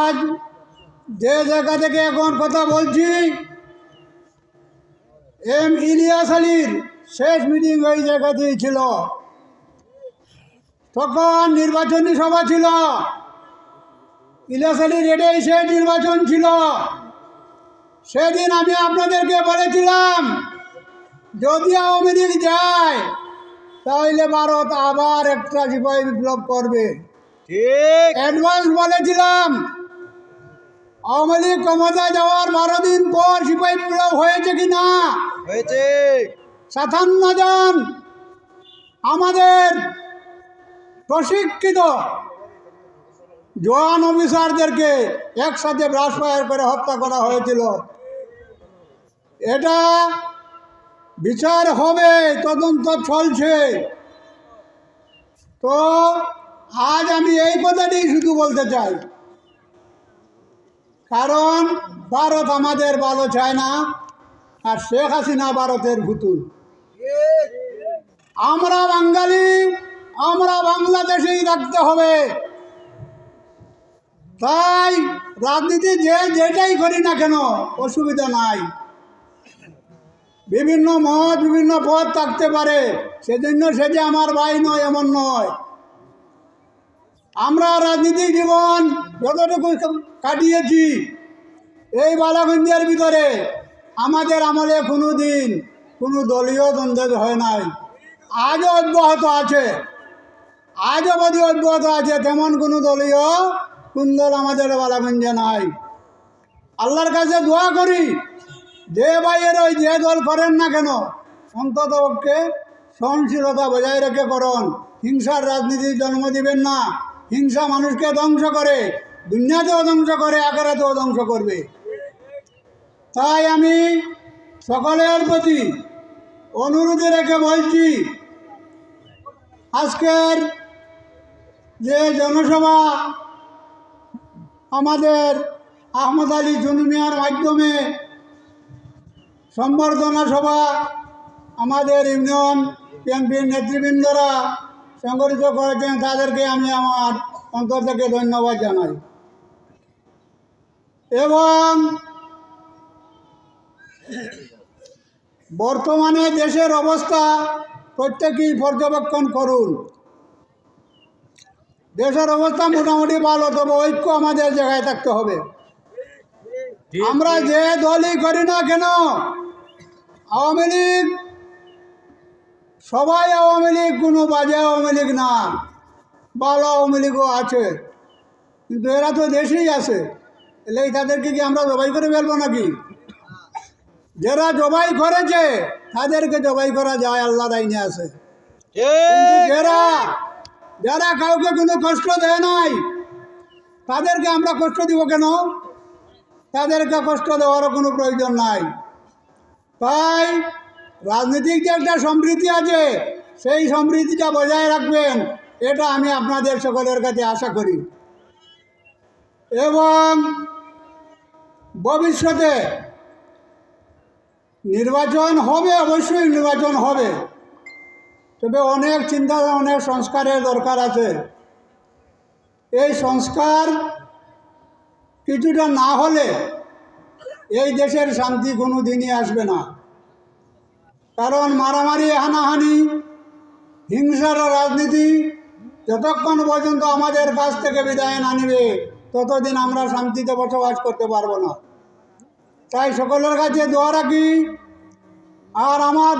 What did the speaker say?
আজ যে জায়গা থেকে এখন কথা বলছি, এম ইলিয়াস আলীর শেষ মিটিং ওই জায়গাতেই ছিল। তখন নির্বাচনী সভা ছিল, ইলিয়াস আলীর এটাই শেষ নির্বাচন ছিল। সেদিন আমি আপনাদেরকে বলেছিলাম, যদি আওয়ামী লীগ যায় তাহলে ভারত আবার একটা সিপাহী বিপ্লব করবে। ঠিক অ্যাডভান্স বলেছিলাম। আওয়ামী লীগ ক্ষমতা যাওয়ার 12 দিন পর সিপাহী বিপ্লব হয়েছে কি না? হয়েছে। 57 জন আমাদের প্রশিক্ষিত জওয়ান অফিসারদেরকে একসাথে ব্রাশ ফায়ার করে হত্যা করা হয়েছিল। এটা বিচার হবে, তদন্ত চলছে। তো আজ আমি এই কথাটি শুধু বলতে চাই, কারণ ভারত আমাদের ভালো চায় না, আর শেখ হাসিনা ভারতের ভুতুল। আমরা বাঙালি, আমরা বাংলাদেশেই রাখতে হবে। তাই রাজনীতি যেটাই করি না কেন অসুবিধা নাই। বিভিন্ন মত বিভিন্ন পথ থাকতে পারে, সেজন্য সে যে আমার ভাই নয় এমন নয়। আমরা রাজনীতিক জীবন যতটুকু কাটিয়েছি এই বালাগঞ্জের ভিতরে, আমাদের আমলে কোনো দিন কোনো দলীয় দ্বন্দ্ব হয় নাই। আজও অব্যাহত আছে, আজও অবধি অব্যাহত আছে। তেমন কোনো দলীয় কুন্দল আমাদের বালাগঞ্জে নাই। আল্লাহর কাছে দোয়া করি, যে ভাইয়ের ওই যে দল করেন না কেন, অন্তত পক্ষে সহনশীলতা বজায় রেখে করুন। হিংসার রাজনীতির জন্ম দিবেন না। হিংসা মানুষকে ধ্বংস করে, দুনিয়াতেও ধ্বংস করে, আখিরাতেও ধ্বংস করবে। তাই আমি সকলের প্রতি অনুরোধে রেখে বলছি, আজকের যে জনসভা আমাদের আহমদ আলী চুনু মিয়ার মাধ্যমে সম্বর্ধনা সভা আমাদের ইউনিয়ন বিএনপির নেতৃবৃন্দরা সংগঠিত করেছেন, তাদেরকে আমি আমার অন্তর থেকে ধন্যবাদ জানাই। এবং বর্তমানে দেশের অবস্থা প্রত্যেকেই পর্যবেক্ষণ করুন। দেশের অবস্থা মোটামুটি ভালো, তবে ঐক্য আমাদের জায়গায় থাকতে হবে। আমরা যে দলই করি না কেন, আওয়ামী লীগ সবাই আওয়ামী লীগ কোনো বাজে আওয়ামী লীগ না, ভালো আওয়ামী লীগও আছে, কিন্তু এরা তো দেশেই আছে। এলে তাদেরকে কি আমরা জবাই করে ফেলবো নাকি? যারা জবাই করেছে তাদেরকে জবাই করা যায়, আল্লাহর আইনে আছে। কিন্তু যারা কাউকে কোনো কষ্ট দেয় নাই, তাদেরকে আমরা কষ্ট দিব কেন? তাদেরকে কষ্ট দেওয়ারও কোনো প্রয়োজন নাই। তাই রাজনৈতিক যে একটা সমৃদ্ধি আছে, সেই সমৃদ্ধিটা বজায় রাখবেন, এটা আমি আপনাদের সকলের কাছে আশা করি। এবং ভবিষ্যতে নির্বাচন হবে, অবশ্যই নির্বাচন হবে, তবে অনেক চিন্তা অনেক সংস্কারের দরকার আছে। এই সংস্কার কিছুটা না হলে এই দেশের শান্তি কোনো দিনই আসবে না। কারণ মারামারি, হানাহানি, হিংসার রাজনীতি যতক্ষণ পর্যন্ত আমাদের কাছ থেকে বিদায় না নেবে, ততদিন আমরা শান্তিতে বসবাস করতে পারবো না। তাই সকলের কাছে দোয়া রাখি। আর আমার